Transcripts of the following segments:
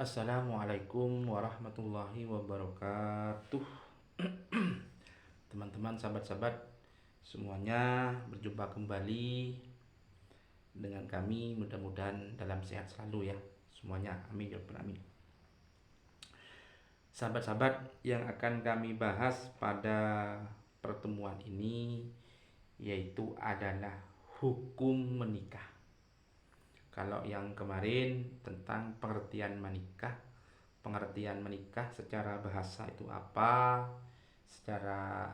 Assalamualaikum warahmatullahi wabarakatuh. Teman-teman, sahabat-sahabat semuanya, berjumpa kembali dengan kami. Mudah-mudahan dalam sehat selalu ya semuanya, amin ya rabbal alamin. Sahabat-sahabat, yang akan kami bahas pada pertemuan ini yaitu adalah hukum menikah. Kalau yang kemarin tentang pengertian menikah secara bahasa itu apa, secara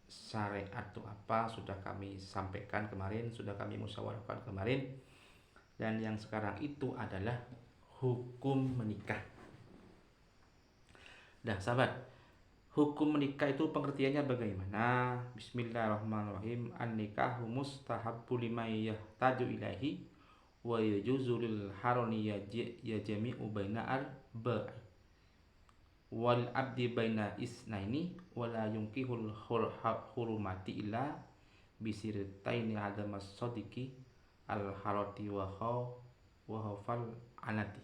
syariat itu apa, sudah kami sampaikan kemarin, sudah kami musyawarahkan kemarin. Dan yang sekarang itu adalah hukum menikah. Nah, sahabat, hukum menikah itu pengertiannya bagaimana? Bismillahirrahmanirrahim. An-nikahu mustahabbu liman yahtaju ilaihi wa yajuzu lil haroni yajmi'u baina arba'i wal abdi baina isnaini wala yunkihul hurumati illa bisirtaini adamas sodiki al harati wa hafal anati.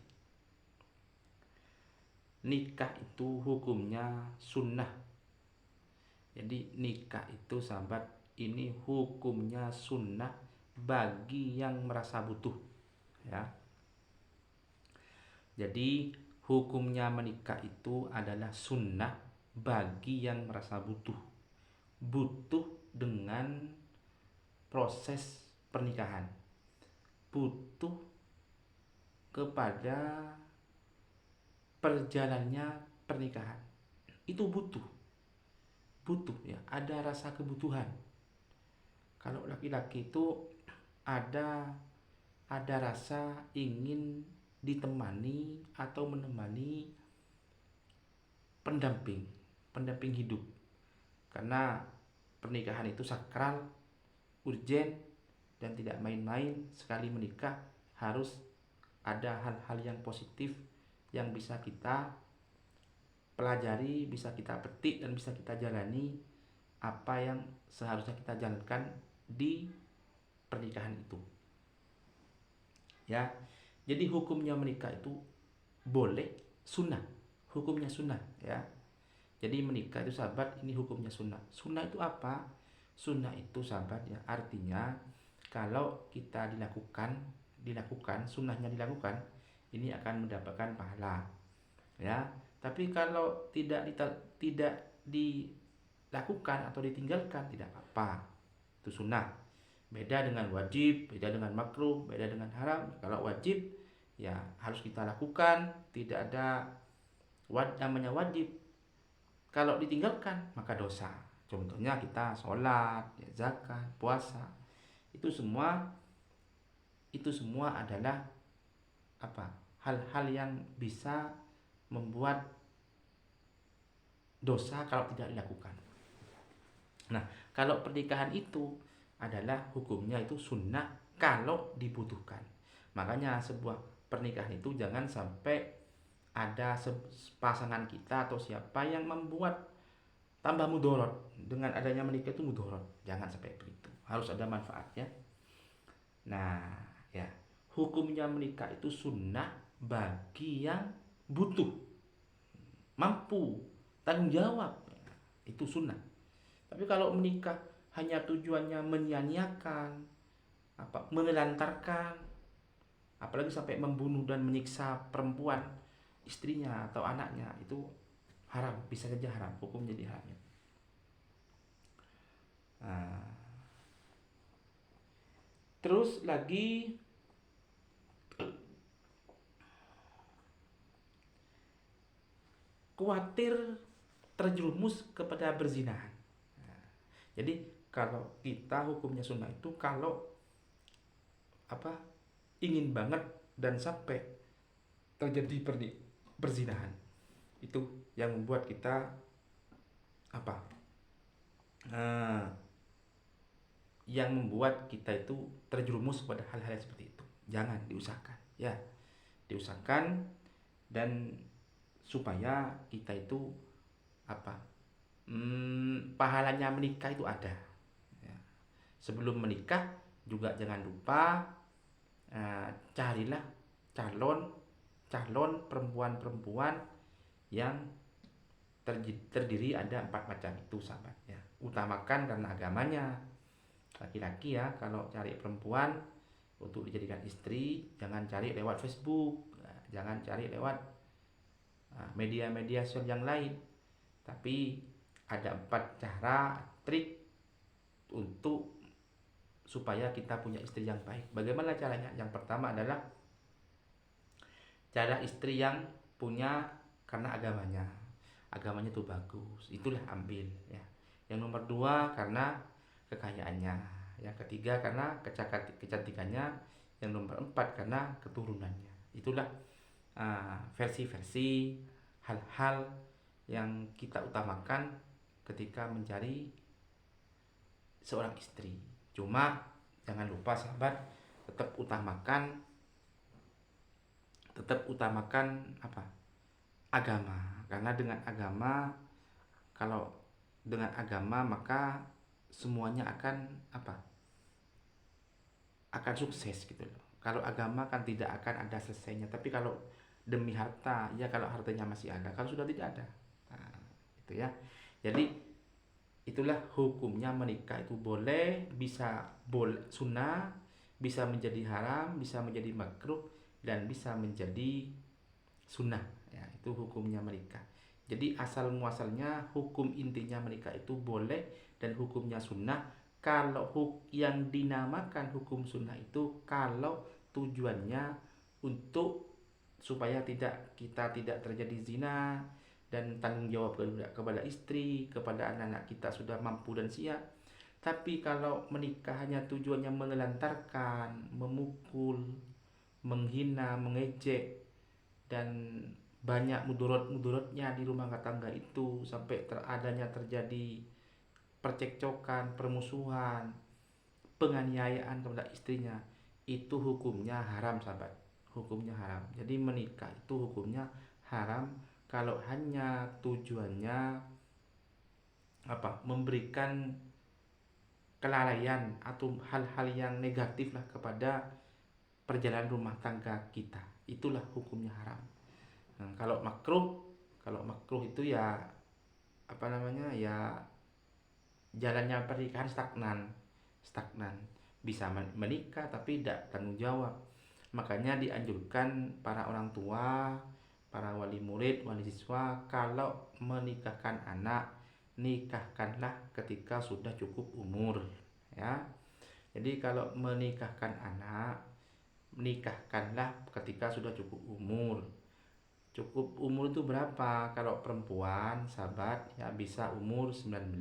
Nikah itu hukumnya sunnah. Jadi nikah itu, sahabat, ini hukumnya sunnah bagi yang merasa butuh ya. Jadi hukumnya menikah itu adalah sunnah bagi yang merasa butuh dengan proses pernikahan, butuh kepada perjalannya pernikahan. Itu butuh ya, ada rasa kebutuhan. Kalau laki-laki itu ada rasa ingin ditemani atau menemani pendamping hidup, karena pernikahan itu sakral, urgen, dan tidak main-main. Sekali menikah harus ada hal-hal yang positif yang bisa kita pelajari, bisa kita petik, dan bisa kita jalani apa yang seharusnya kita jalankan di pernikahan itu ya. Jadi hukumnya menikah itu boleh, sunnah, hukumnya sunnah ya. Jadi menikah itu, sahabat, ini hukumnya sunnah. Sunnah itu apa? Sunnah itu, sahabat, ya artinya kalau kita dilakukan, sunnahnya dilakukan, ini akan mendapatkan pahala ya. Tapi kalau tidak dilakukan atau ditinggalkan, tidak apa-apa. Itu sunnah. Beda dengan wajib, beda dengan makruh, beda dengan haram. Kalau wajib ya harus kita lakukan, tidak ada namanya wajib. Kalau ditinggalkan maka dosa. Contohnya kita sholat, ya, zakat, puasa. Itu semua adalah apa? Hal-hal yang bisa membuat dosa kalau tidak dilakukan. Nah, kalau pernikahan itu adalah hukumnya itu sunnah kalau dibutuhkan. Makanya sebuah pernikahan itu jangan sampai ada pasangan kita atau siapa yang membuat tambah mudorot. Dengan adanya menikah itu mudorot. Jangan sampai begitu. Harus ada manfaatnya. Nah, ya, hukumnya menikah itu sunnah bagi yang butuh, mampu, tanggung jawab. Itu sunnah. Tapi kalau menikah hanya tujuannya menyia-nyiakan, menelantarkan, apalagi sampai membunuh dan menyiksa perempuan, istrinya atau anaknya, itu haram, bisa saja haram, hukum jadi haram. Nah, terus lagi khawatir terjerumus kepada berzinahan. Jadi kalau kita hukumnya sunnah itu kalau ingin banget dan sampai terjadi perzinahan, itu yang membuat kita yang membuat kita itu terjerumus pada hal-hal seperti itu. Jangan diusahakan ya, diusahakan dan supaya kita itu pahalanya menikah itu ada ya. Sebelum menikah juga jangan lupa carilah calon calon perempuan-perempuan yang terdiri ada 4 macam itu sahabat ya. Utamakan karena agamanya. Laki-laki ya kalau cari perempuan untuk dijadikan istri jangan cari lewat Facebook, jangan cari lewat media-media sosial yang lain, tapi ada 4 cara trik untuk supaya kita punya istri yang baik. Bagaimana caranya? Yang pertama adalah cara istri yang punya karena agamanya tuh bagus, itulah ambil ya. Yang nomor 2 karena kekayaannya, yang ketiga karena kecantikannya, yang nomor 4 karena keturunannya. Itulah versi-versi hal-hal yang kita utamakan ketika mencari seorang istri. Cuma jangan lupa sahabat, tetap utamakan apa? Agama. Karena dengan agama, kalau dengan agama maka semuanya akan apa? Akan sukses gitu loh. Kalau agama kan tidak akan ada selesainya. Tapi kalau demi harta, ya kalau hartanya masih ada. Kalau sudah tidak ada, nah, itu ya. Jadi itulah hukumnya menikah itu boleh, bisa sunnah, bisa menjadi haram, bisa menjadi makruh, dan bisa menjadi sunnah ya. Itu hukumnya menikah. Jadi asal muasalnya hukum intinya menikah itu boleh dan hukumnya sunnah. Kalau yang dinamakan hukum sunnah itu kalau tujuannya untuk supaya kita tidak terjadi zina, dan tanggung jawab kepada istri, kepada anak-anak kita sudah mampu dan siap. Tapi kalau menikah hanya tujuannya menelantarkan, memukul, menghina, mengejek, dan banyak mudorotnya di rumah tangga itu sampai terjadi percekcokan, permusuhan, penganiayaan kepada istrinya, itu hukumnya haram sahabat. Hukumnya haram. Jadi menikah itu hukumnya haram kalau hanya tujuannya apa? Memberikan kelalaian atau hal-hal yang negatif lah kepada perjalanan rumah tangga kita. Itulah hukumnya haram. Nah, kalau makruh itu ya apa namanya? Ya jalannya pernikahan stagnan. Bisa menikah tapi tidak tanggung jawab. Makanya dianjurkan para orang tua, para wali murid, wali siswa, kalau menikahkan anak, nikahkanlah ketika sudah cukup umur ya. Jadi kalau menikahkan anak, nikahkanlah ketika sudah cukup umur. Cukup umur itu berapa? Kalau perempuan sahabat ya bisa umur 19,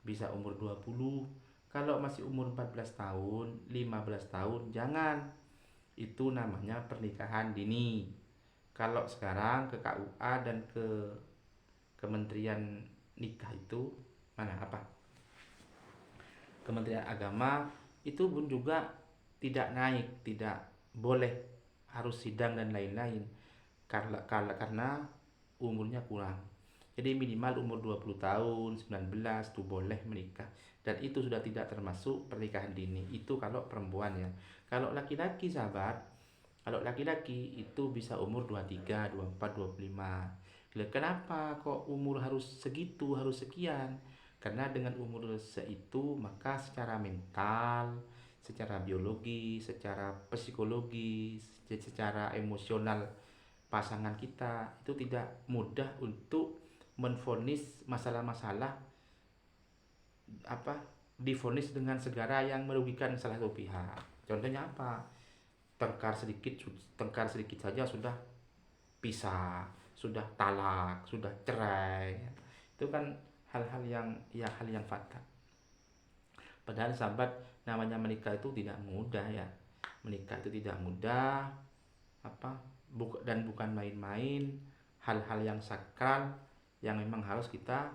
bisa umur 20. Kalau masih umur 14 tahun, 15 tahun jangan. Itu namanya pernikahan dini. Kalau sekarang ke KUA dan ke Kementerian Nikah itu Kementerian Agama itu pun juga tidak naik, tidak boleh harus sidang dan lain-lain karena umurnya kurang. Jadi minimal umur 20 tahun, 19 tuh boleh menikah. Dan itu sudah tidak termasuk pernikahan dini. Itu kalau perempuan ya. Kalau laki-laki sahabat, kalau laki-laki itu bisa umur 23, 24, 25. Kenapa kok umur harus segitu, harus sekian? Karena dengan umur seitu maka secara mental, secara biologi, secara psikologi, secara emosional pasangan kita itu tidak mudah untuk menvonis masalah-masalah divonis dengan segala yang merugikan salah satu pihak. Contohnya apa? Tengkar sedikit saja sudah pisah, sudah talak, sudah cerai. Itu kan hal-hal yang fatal. Padahal sahabat, namanya menikah itu tidak mudah ya. Menikah itu tidak mudah dan bukan main-main. Hal-hal yang sakral yang memang harus kita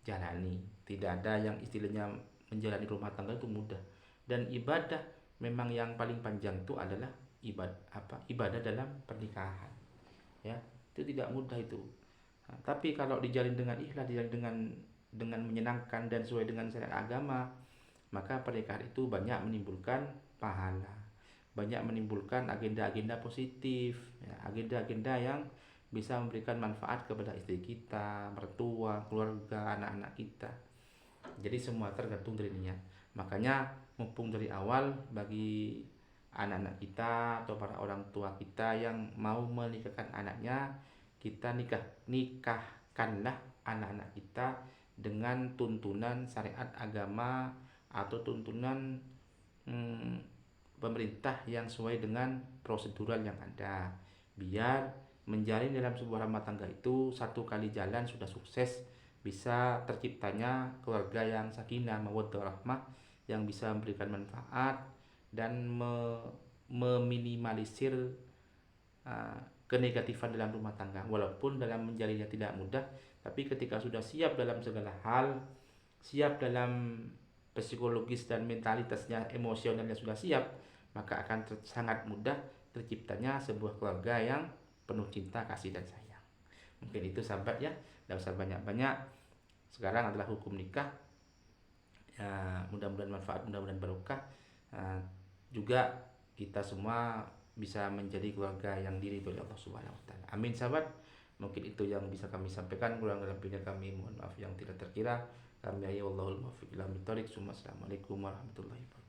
jalani. Tidak ada yang istilahnya menjalani rumah tangga itu mudah. Dan ibadah memang yang paling panjang itu adalah ibadah dalam pernikahan ya. Itu tidak mudah itu. Nah, tapi kalau dijalin dengan ikhlas, dijalin dengan menyenangkan dan sesuai dengan syariat agama, maka pernikahan itu banyak menimbulkan pahala, banyak menimbulkan agenda-agenda positif, ya, agenda-agenda yang bisa memberikan manfaat kepada istri kita, mertua, keluarga, anak-anak kita. Jadi semua tergantung dari niat. Makanya mumpung dari awal, bagi anak-anak kita atau para orang tua kita yang mau menikahkan anaknya, kita nikahkanlah anak-anak kita dengan tuntunan syariat agama atau tuntunan hmm, pemerintah yang sesuai dengan prosedural yang ada, biar menjalin dalam sebuah rumah tangga itu satu kali jalan sudah sukses, bisa terciptanya keluarga yang sakinah mawaddah rahmah, yang bisa memberikan manfaat dan meminimalisir uh, kenegatifan dalam rumah tangga. Walaupun dalam menjalinnya tidak mudah, tapi ketika sudah siap dalam segala hal, siap dalam psikologis dan mentalitasnya, emosionalnya sudah siap, maka akan sangat mudah terciptanya sebuah keluarga yang penuh cinta, kasih dan sayang. Mungkin itu sahabat ya, tidak usah banyak-banyak. Sekarang adalah hukum nikah. Ya, mudah-mudahan manfaat, mudah-mudahan barokah. Nah, juga kita semua bisa menjadi keluarga yang diridhoi oleh Allah Subhanahu wa taala. Amin sahabat. Mungkin itu yang bisa kami sampaikan, kurang lebihnya kami mohon maaf yang tidak terkira. Kami ya Allahul muwaffiq ila Assalamualaikum warahmatullahi wabarakatuh.